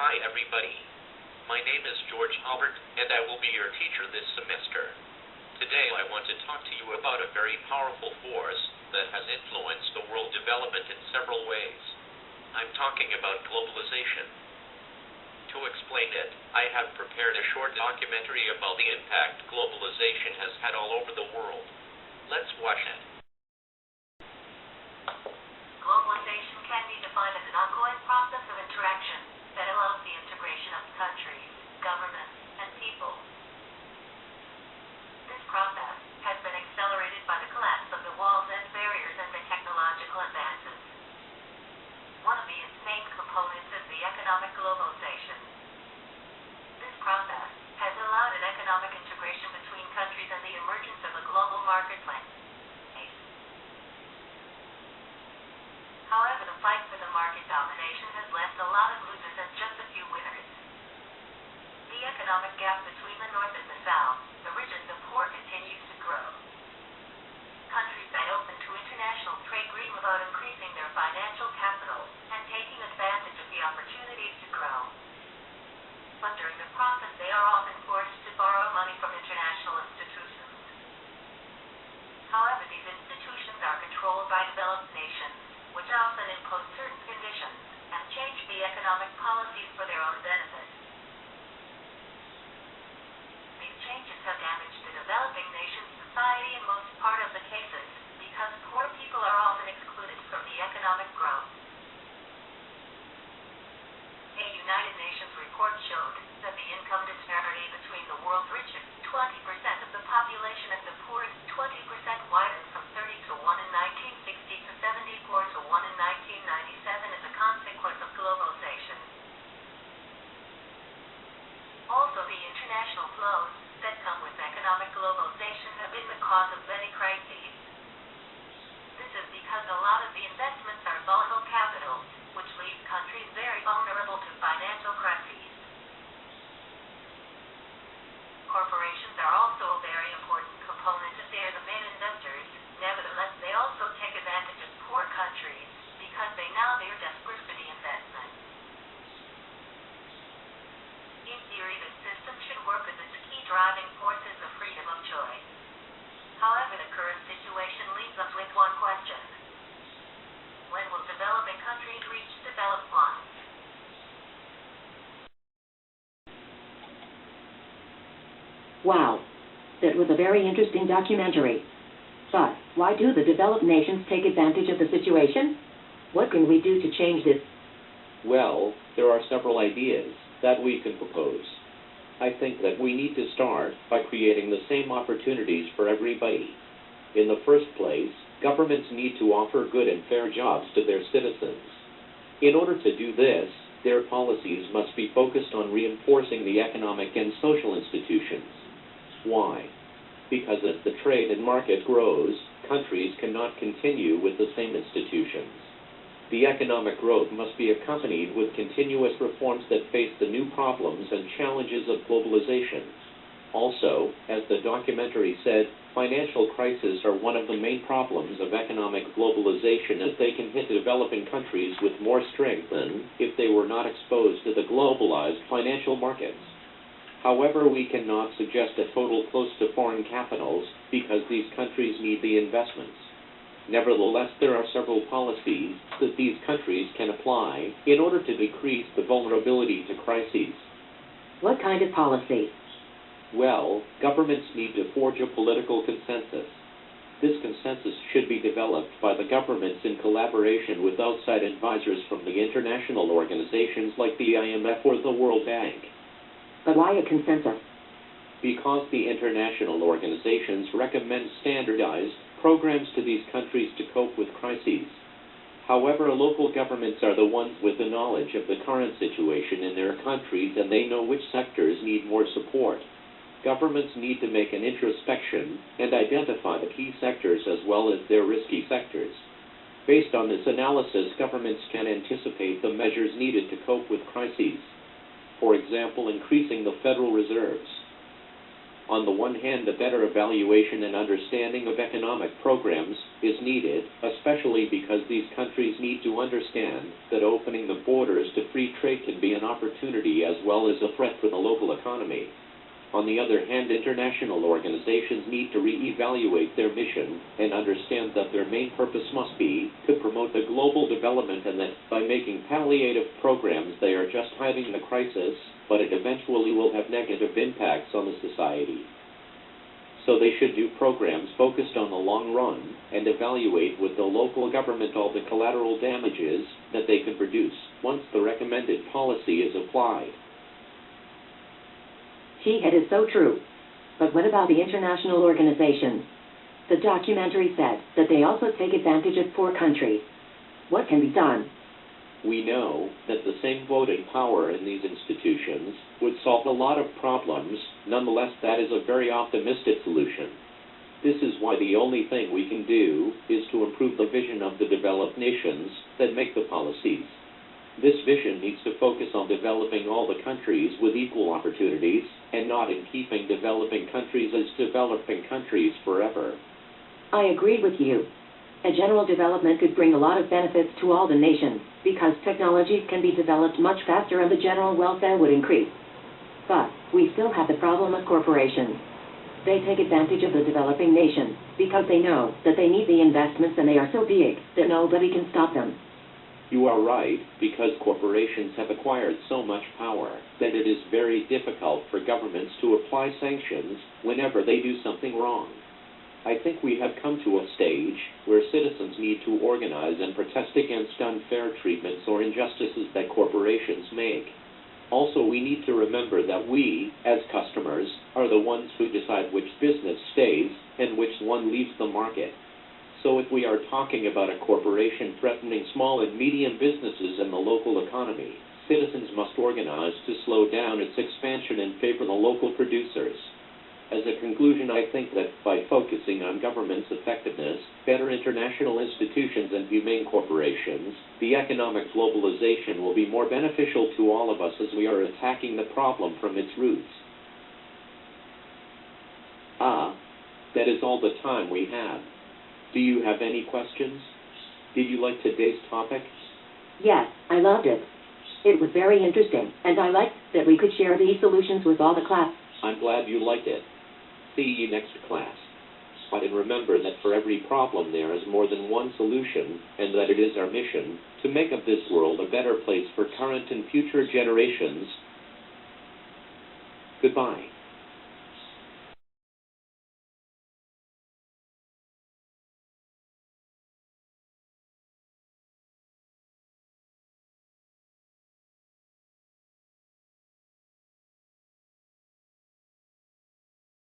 Hi everybody. My name is George Albert, and I will be your teacher this semester. Today I want to talk to you about a very powerful force that has influenced the world development in several ways. I'm talking about globalization. To explain it, I have prepared a short documentary about the impact globalization has had all over the world. Let's watch it. Globalization can be defined as an ongoing process of interaction that allows the integration of countries, governments, and people. This process has been accelerated by the collapse of the walls and barriers and the technological advances. One of its main components is the economic globalization. This process has allowed an economic integration between countries and the emergence of a global marketplace. However, the fight for the market domination has left a lot of losers and just a few winners. The economic gap between the North and the South, the rich and the poor, continues to grow. Countries that open to international trade dream about increasing their financial capital and taking advantage of the opportunities to grow. But during the process, they are often forced to borrow money from international institutions. However, these institutions are controlled by developed nations, which often impose certain conditions and change the economic policies for their own benefit. These changes have damaged the developing nation's society in most part of the cases, because poor people are often excluded from the economic growth. A United Nations report showed that the income disparity between the world's richest 20% of the population and the poorest 20% widened from 30 to 1 in 1960 to 74 to 1 in 1997 as a consequence of globalization. Also, the international flows that come with economic globalization have been the cause of many crises. This is because a lot of the investments are volatile capital, which leaves countries very vulnerable to financial crises. Corporations are also a very important component as they are the main investors. Nevertheless, they also take advantage of poor countries because they are desperate for the investment. In theory, the system should work as its key driving force is the freedom of choice. However, the current situation leaves us with one question. When will developing countries reach developed ones? Wow, that was a very interesting documentary. But why do the developed nations take advantage of the situation? What can we do to change this? Well, there are several ideas that we can propose. I think that we need to start by creating the same opportunities for everybody. In the first place, governments need to offer good and fair jobs to their citizens. In order to do this, their policies must be focused on reinforcing the economic and social institutions. Why? Because as the trade and market grows, countries cannot continue with the same institutions. The economic growth must be accompanied with continuous reforms that face the new problems and challenges of globalization. Also, as the documentary said, financial crises are one of the main problems of economic globalization, as they can hit developing countries with more strength than if they were not exposed to the globalized financial markets. However, we cannot suggest a total close to foreign capitals because these countries need the investments. Nevertheless, there are several policies that these countries can apply in order to decrease the vulnerability to crises. What kind of policy? Well, governments need to forge a political consensus. This consensus should be developed by the governments in collaboration with outside advisors from the international organizations like the IMF or the World Bank. But why a consensus? Because the international organizations recommend standardized programs to these countries to cope with crises. However, local governments are the ones with the knowledge of the current situation in their countries, and they know which sectors need more support. Governments need to make an introspection and identify the key sectors as well as their risky sectors. Based on this analysis, governments can anticipate the measures needed to cope with crises. For example, increasing the federal reserves. On the one hand, a better evaluation and understanding of economic programs is needed, especially because these countries need to understand that opening the borders to free trade can be an opportunity as well as a threat for the local economy. On the other hand, international organizations need to re-evaluate their mission and understand that their main purpose must be to promote the global development, and that by making palliative programs they are just hiding the crisis, but it eventually will have negative impacts on the society. So they should do programs focused on the long run and evaluate with the local government all the collateral damages that they can produce once the recommended policy is applied. Gee, it is so true. But what about the international organizations? The documentary said that they also take advantage of poor countries. What can be done? We know that the same voting power in these institutions would solve a lot of problems. Nonetheless, that is a very optimistic solution. This is why the only thing we can do is to improve the vision of the developed nations that make the policies. This vision needs to focus on developing all the countries with equal opportunities, and not in keeping developing countries as developing countries forever. I agree with you. A general development could bring a lot of benefits to all the nations, because technologies can be developed much faster and the general welfare would increase. But we still have the problem of corporations. They take advantage of the developing nations, because they know that they need the investments and they are so big that nobody can stop them. You are right, because corporations have acquired so much power that it is very difficult for governments to apply sanctions whenever they do something wrong. I think we have come to a stage where citizens need to organize and protest against unfair treatments or injustices that corporations make. Also, we need to remember that we, as customers, are the ones who decide which business stays and which one leaves the market. So if we are talking about a corporation threatening small and medium businesses in the local economy, citizens must organize to slow down its expansion and favor the local producers. As a conclusion, I think that by focusing on government's effectiveness, better international institutions, and humane corporations, the economic globalization will be more beneficial to all of us as we are attacking the problem from its roots. That is all the time we have. Do you have any questions? Did you like today's topic? Yes, I loved it. It was very interesting, and I liked that we could share these solutions with all the class. I'm glad you liked it. See you next class. But remember that for every problem there is more than one solution, and that it is our mission to make of this world a better place for current and future generations. Goodbye.